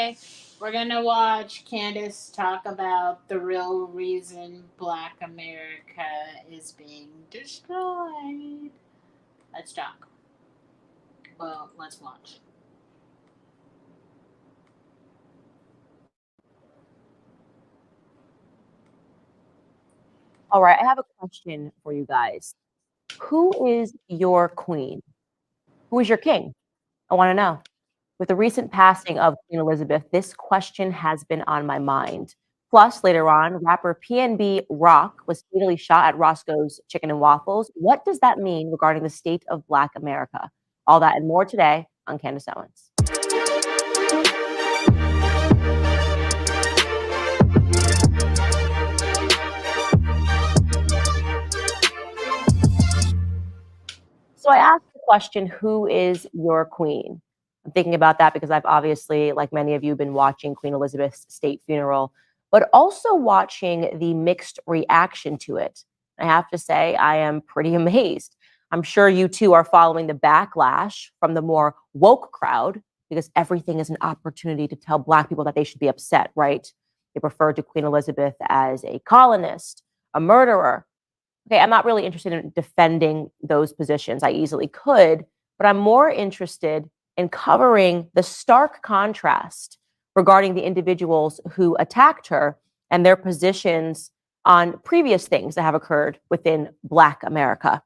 today. We're gonna watch Candace talk about the real reason Black America is being destroyed. Let's talk. Well, let's watch. All right, I have a question for you guys. Who is your queen? Who is your king? I want to know. With the recent passing of Queen Elizabeth, this question has been on my mind. Plus, later on, rapper PNB Rock was fatally shot at Roscoe's Chicken and Waffles. What does that mean regarding the state of Black America? All that and more today on Candace Owens. So I asked the question, who is your queen? I'm thinking about that because I've obviously, like many of you, been watching Queen Elizabeth's state funeral, but also watching the mixed reaction to it. I have to say, I am pretty amazed. I'm sure you too are following the backlash from the more woke crowd because everything is an opportunity to tell Black people that they should be upset, right? They referred to Queen Elizabeth as a colonist, a murderer. Okay, I'm not really interested in defending those positions. I easily could, but I'm more interested in covering the stark contrast regarding the individuals who attacked her and their positions on previous things that have occurred within Black America.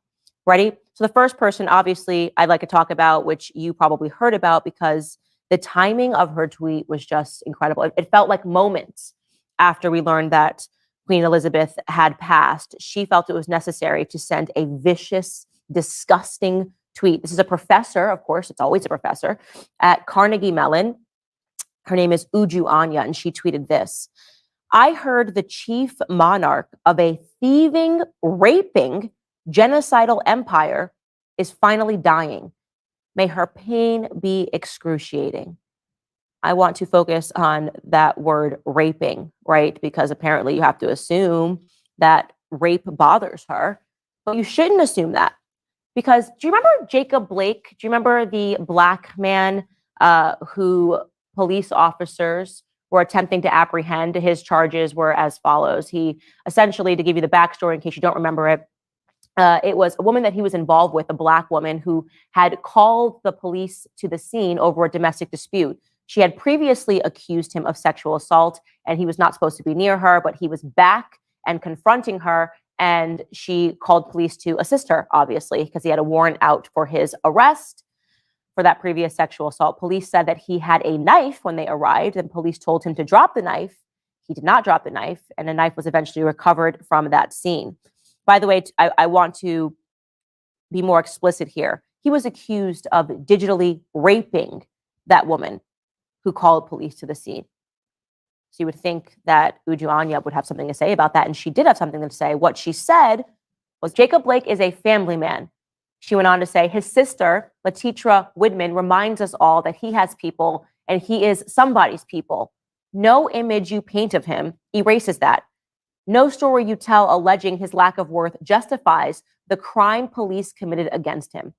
Ready? So the first person, obviously, I'd like to talk about, which you probably heard about because the timing of her tweet was just incredible. It felt like moments after we learned that Queen Elizabeth had passed, she felt it was necessary to send a vicious, disgusting tweet. This is a professor, of course, it's always a professor, at Carnegie Mellon. Her name is Uju Anya, and she tweeted this. I heard the chief monarch of a thieving, raping, genocidal empire is finally dying. May her pain be excruciating. I want to focus on that word raping, right? Because apparently you have to assume that rape bothers her, but you shouldn't assume that. Because do you remember Jacob Blake? Do you remember the Black man who police officers were attempting to apprehend? His charges were as follows. He essentially, to give you the backstory in case you don't remember it, it was a woman that he was involved with, a Black woman who had called the police to the scene over a domestic dispute. She had previously accused him of sexual assault, and he was not supposed to be near her, but he was back and confronting her, and she called police to assist her, obviously, because he had a warrant out for his arrest for that previous sexual assault. Police said that he had a knife when they arrived, and police told him to drop the knife. He did not drop the knife, and the knife was eventually recovered from that scene. By the way, I want to be more explicit here. He was accused of digitally raping that woman who called police to the scene. So you would think that Uju Anya would have something to say about that, and she did have something to say. What she said was Jacob Blake is a family man. She went on to say his sister, Latitra Widman, reminds us all that he has people and he is somebody's people. No image you paint of him erases that. No story you tell alleging his lack of worth justifies the crime police committed against him.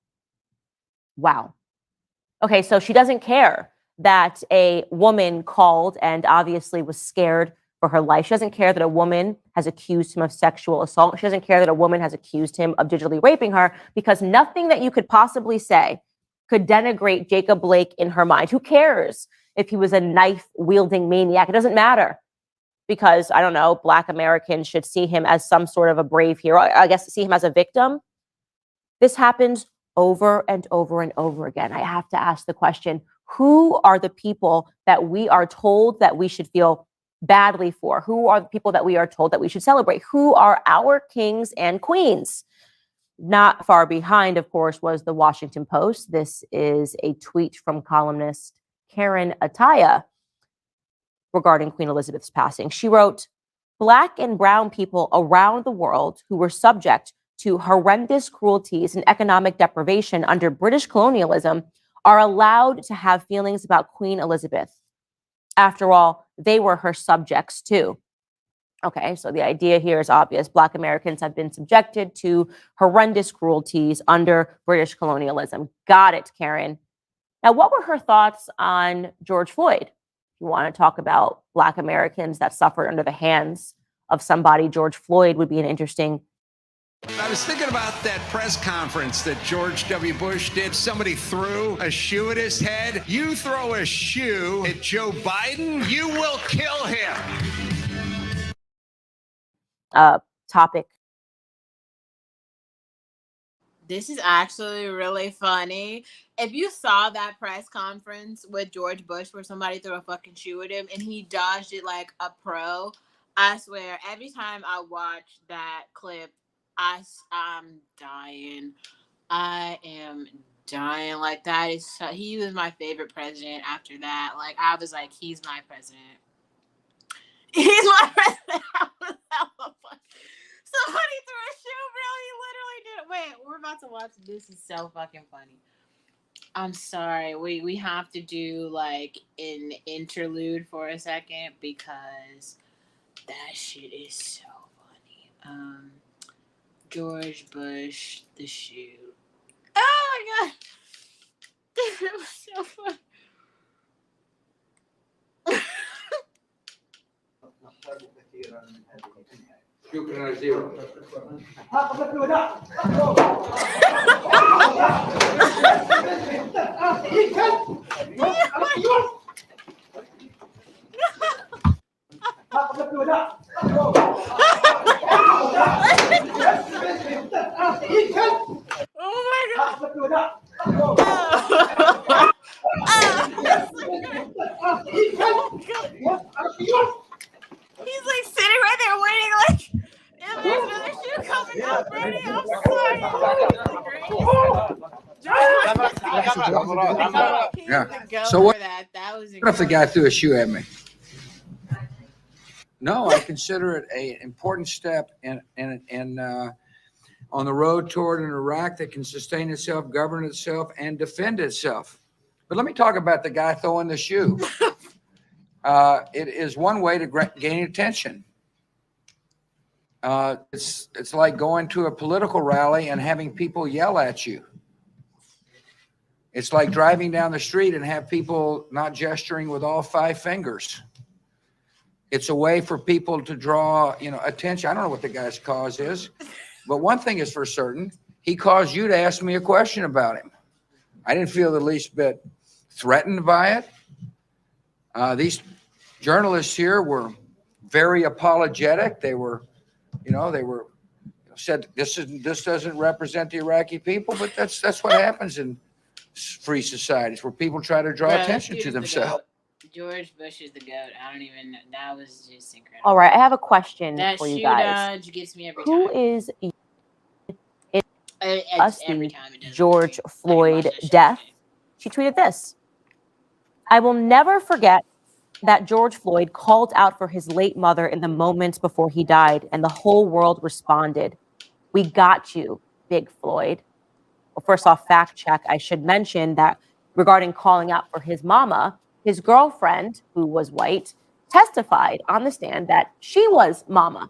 Wow. Okay, so she doesn't care that a woman called and obviously was scared for her life. She doesn't care that a woman has accused him of sexual assault. She doesn't care that a woman has accused him of digitally raping her because nothing that you could possibly say could denigrate Jacob Blake in her mind. Who cares if he was a knife-wielding maniac? It doesn't matter because, I don't know, Black Americans should see him as some sort of a brave hero. I guess see him as a victim. This happens over and over and over again. I have to ask the question, who are the people that we are told that we should feel badly for? Who are the people that we are told that we should celebrate? Who are our kings and queens? Not far behind, of course, was the Washington Post. This is a tweet from columnist Karen Ataya regarding Queen Elizabeth's passing. She wrote, Black and brown people around the world who were subject to horrendous cruelties and economic deprivation under British colonialism are allowed to have feelings about Queen Elizabeth. After all, they were her subjects too. Okay, so the idea here is obvious. Black Americans have been subjected to horrendous cruelties under British colonialism. Got it, Karen. Now, what were her thoughts on George Floyd? You want to talk about Black Americans that suffered under the hands of somebody. George Floyd would be an interesting. I was thinking about that press conference that George W. Bush did. Somebody threw a shoe at his head. You throw a shoe at Joe Biden, you will kill him. Topic. This is actually really funny. If you saw that press conference with George Bush where somebody threw a fucking shoe at him and he dodged it like a pro, I swear, every time I watch that clip, I'm dying. I am dying. Like, that is so, he was my favorite president after that. Like, I was like, he's my president. He's my president. I was hella funny. Somebody threw a shoe, bro. He literally did it. Wait, we're about to watch. This is so fucking funny. I'm sorry. We have to do like an interlude for a second because that shit is so funny. George Bush, the shoe. Oh my god. It was so funny. شكرا زيرو Oh my god. He's like sitting right there waiting, like, if there's another shoe coming out, Brady, I'm sorry. So what That was if the guy threw a shoe at me? No, I consider it an important step in on the road toward an Iraq that can sustain itself, govern itself, and defend itself. But let me talk about the guy throwing the shoe. It is one way to gain attention. It's like going to a political rally and having people yell at you. It's like driving down the street and have people not gesturing with all 5 fingers. It's a way for people to draw, attention. I don't know what the guy's cause is, but one thing is for certain: he caused you to ask me a question about him. I didn't feel the least bit threatened by it. These journalists here were very apologetic. They were said this doesn't represent the Iraqi people, but that's what happens in free societies where people try to draw attention to themselves. George Bush is the GOAT. I don't even know. That was just incredible. All right, I have a question that for you shoe guys. Dodge gets me every Who time. is Every time it does George Floyd death? She tweeted this: "I will never forget that George Floyd called out for his late mother in the moments before he died, and the whole world responded. We got you, Big Floyd." Well, first off, fact check. I should mention that regarding calling out for his mama, his girlfriend, who was white, testified on the stand that she was mama,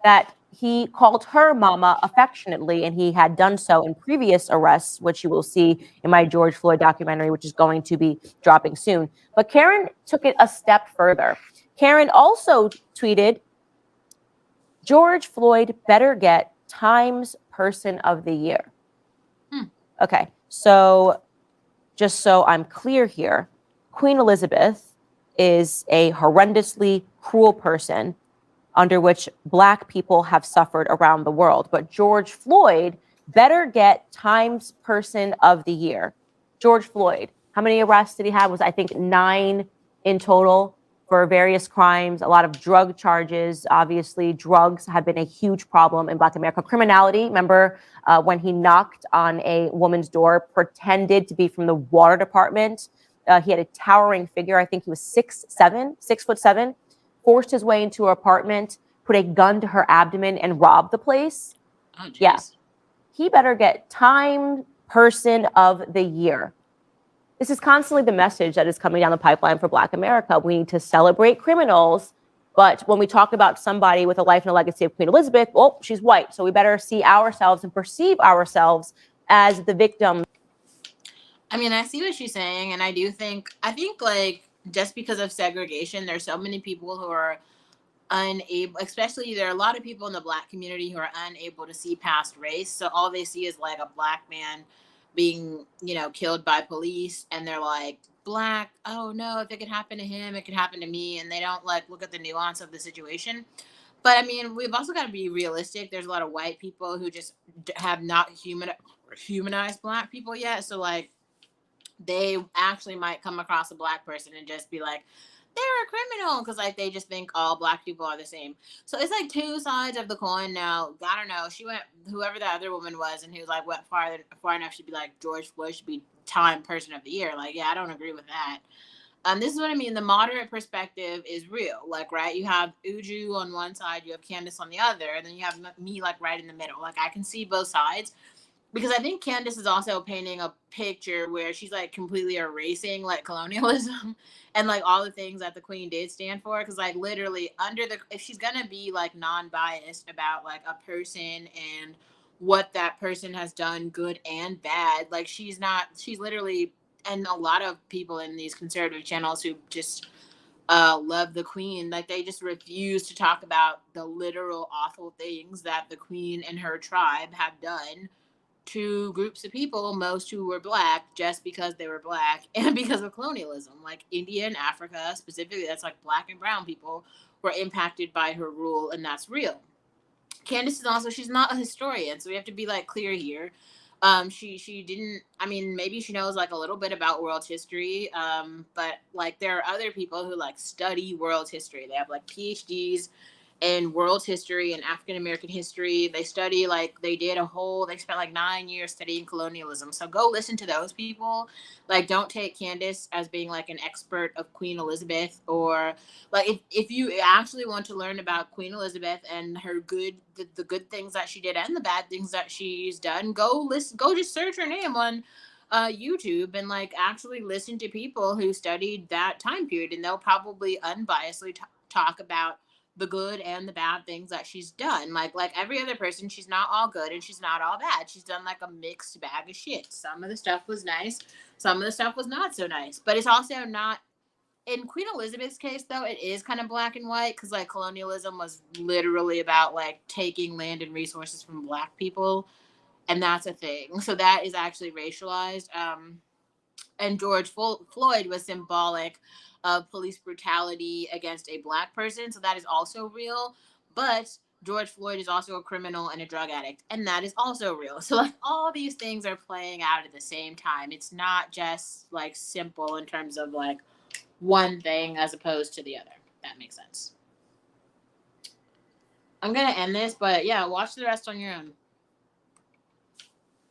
that he called her mama affectionately, and he had done so in previous arrests, which you will see in my George Floyd documentary, which is going to be dropping soon. But Karen took it a step further. Karen also tweeted, "George Floyd better get Times Person of the Year." Okay, so just so I'm clear here, Queen Elizabeth is a horrendously cruel person under which Black people have suffered around the world. But George Floyd better get Times Person of the Year. George Floyd, how many arrests did he have? Was, I think, 9 in total for various crimes, a lot of drug charges. Obviously, drugs have been a huge problem in Black America. Criminality, remember when he knocked on a woman's door, pretended to be from the water department. He had a towering figure. I think he was 6'7", forced his way into her apartment, put a gun to her abdomen, and robbed the place. Oh, geez. Yeah. He better get Time Person of the Year. This is constantly the message that is coming down the pipeline for Black America. We need to celebrate criminals, but when we talk about somebody with a life and a legacy of Queen Elizabeth, well, she's white, so we better see ourselves and perceive ourselves as the victim. I mean, I see what she's saying, and I think like just because of segregation, there's so many people who are unable, especially there are a lot of people in the Black community who are unable to see past race. So all they see is like a Black man being, killed by police, and they're like, Black, oh no, if it could happen to him, it could happen to me. And they don't like look at the nuance of the situation. But I mean, we've also got to be realistic. There's a lot of white people who just have not humanized Black people yet. So like, they actually might come across a Black person and just be like, they're a criminal, because like they just think all Black people are the same. So it's like two sides of the coin. Now, I don't know. She went, whoever that other woman was, and who like went far enough to be like, George Floyd should be Time Person of the Year. Like, yeah, I don't agree with that. This is what I mean. The moderate perspective is real. Like, right, you have Uju on one side, you have Candace on the other, and then you have me like right in the middle. Like, I can see both sides, because I think Candace is also painting a picture where she's like completely erasing like colonialism and like all the things that the Queen did stand for. Because like literally if she's gonna be like non-biased about like a person and what that person has done, good and bad, like she's literally, and a lot of people in these conservative channels who just love the Queen, like they just refuse to talk about the literal awful things that the Queen and her tribe have done to groups of people, most who were Black, just because they were Black and because of colonialism. Like India and Africa specifically, that's like Black and brown people were impacted by her rule, and that's real. Candace is also, she's not a historian, so we have to be like clear here. She didn't, I mean, maybe she knows like a little bit about world history, but like there are other people who like study world history. They have like PhDs in world history and African American history. They study, like they spent like 9 years studying colonialism. So go listen to those people. Like, don't take Candace as being like an expert of Queen Elizabeth, or like if you actually want to learn about Queen Elizabeth and her the good things that she did and the bad things that she's done, go just search her name on YouTube and like actually listen to people who studied that time period, and they'll probably unbiasedly talk about the good and the bad things that she's done. Like every other person, she's not all good and she's not all bad. She's done like a mixed bag of shit. Some of the stuff was nice, some of the stuff was not so nice. But it's also not, in Queen Elizabeth's case though, it is kind of black and white, because like colonialism was literally about like taking land and resources from Black people, and that's a thing. So that is actually racialized. And George Floyd was symbolic of police brutality against a Black person, so that is also real. But George Floyd is also a criminal and a drug addict, and that is also real. So like all these things are playing out at the same time. It's not just like simple in terms of like one thing as opposed to the other. That makes sense. I'm gonna end this, but yeah, watch the rest on your own.